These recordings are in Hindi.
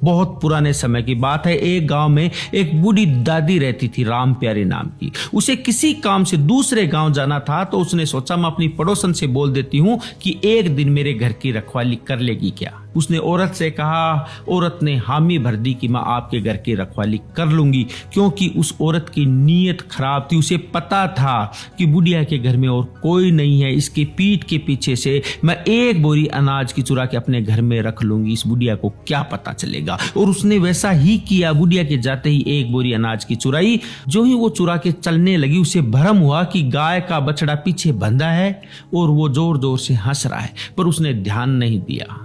बहुत पुराने समय की बात है। एक गांव में एक बूढ़ी दादी रहती थी, राम प्यारी नाम की। उसे किसी काम से दूसरे गांव जाना था, तो उसने सोचा मैं अपनी पड़ोसन से बोल देती हूँ कि एक दिन मेरे घर की रखवाली कर लेगी क्या। उसने औरत से कहा। औरत ने हामी भर दी कि मैं आपके घर की रखवाली कर लूंगी, क्योंकि उस औरत की नीयत खराब थी। उसे पता था कि बुढ़िया के घर में और कोई नहीं है, इसके पीठ के पीछे से मैं एक बोरी अनाज की चुरा के अपने घर में रख लूंगी, इस बुढ़िया को क्या पता चलेगा। और उसने वैसा ही किया। बुढ़िया के जाते ही एक बोरी अनाज की चुराई। जो ही वो चुरा के चलने लगी, उसे भ्रम हुआ कि गाय का बछड़ा पीछे बंधा है और वो जोर जोर से हंस रहा है, पर उसने ध्यान नहीं दिया।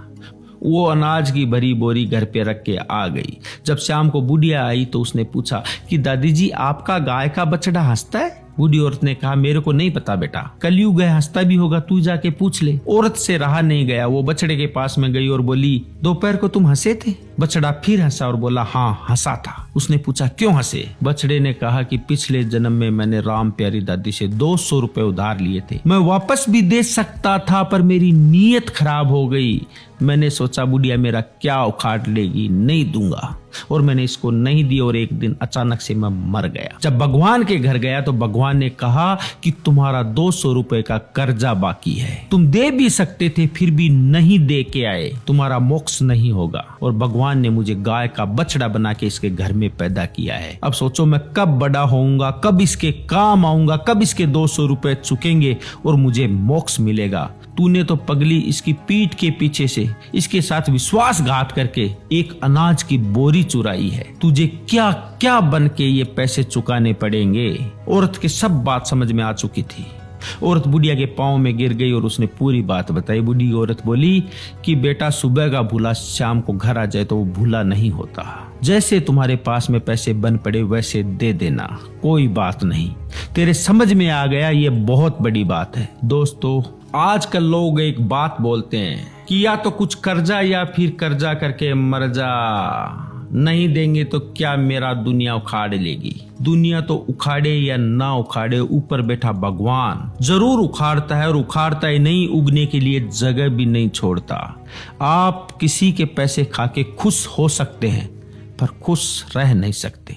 वो अनाज की भरी बोरी घर पे रख के आ गई। जब शाम को बुढ़िया आई तो उसने पूछा कि दादी जी, आपका गाय का बछड़ा हंसता है? बूढ़ी औरत ने कहा, मेरे को नहीं पता बेटा, कलयुग है, हंसता भी होगा, तू जाके पूछ ले। औरत से रहा नहीं गया, वो बछड़े के पास में गई और बोली, दोपहर को तुम हंसे थे? बछड़ा फिर हंसा और बोला, हाँ हंसा था। उसने पूछा, क्यों हंसे? बछड़े ने कहा कि पिछले जन्म में मैंने राम प्यारी दादी से 200 रुपए उधार लिए थे। मैं वापस भी दे सकता था, पर मेरी नीयत खराब हो गई। मैंने सोचा बुढ़िया मेरा क्या उखाड़ लेगी, नहीं दूंगा, और मैंने इसको नहीं दी। और एक दिन अचानक से मैं मर गया। जब भगवान के घर गया तो भगवान ने कहा कि तुम्हारा 200 रुपए का कर्जा बाकी है, तुम दे भी सकते थे फिर भी नहीं दे के आए, तुम्हारा मोक्ष नहीं होगा। और भगवान ने मुझे गाय का बछड़ा बना के इसके घर में पैदा किया है। अब सोचो मैं कब बड़ा होऊंगा, कब इसके काम आऊंगा, कब इसके 200 रुपए चुकेंगे और मुझे मोक्ष मिलेगा। तूने तो पगली इसकी पीठ के पीछे से इसके साथ विश्वासघात करके एक अनाज की बोरी चुराई है। तुझे क्या क्या बन के ये पैसे चुकाने पड़ेंगे। औरत की सब बात समझ में आ चुकी थी। औरत बुढ़िया के पांव में गिर गई और उसने पूरी बात बताई। बूढ़ी औरत बोली कि बेटा, सुबह का भूला शाम को घर आ जाए तो वो भूला नहीं होता। जैसे तुम्हारे पास में पैसे बन पड़े वैसे दे देना, कोई बात नहीं। तेरे समझ में आ गया, ये बहुत बड़ी बात है। दोस्तों, आजकल लोग एक बात बोलते हैं कि या तो कुछ कर्जा या फिर कर्जा करके मर जा, नहीं देंगे तो क्या मेरा दुनिया उखाड़ लेगी। दुनिया तो उखाड़े या ना उखाड़े, ऊपर बैठा भगवान जरूर उखाड़ता है, और उखाड़ता ही नहीं, उगने के लिए जगह भी नहीं छोड़ता। आप किसी के पैसे खा के खुश हो सकते हैं, पर खुश रह नहीं सकते।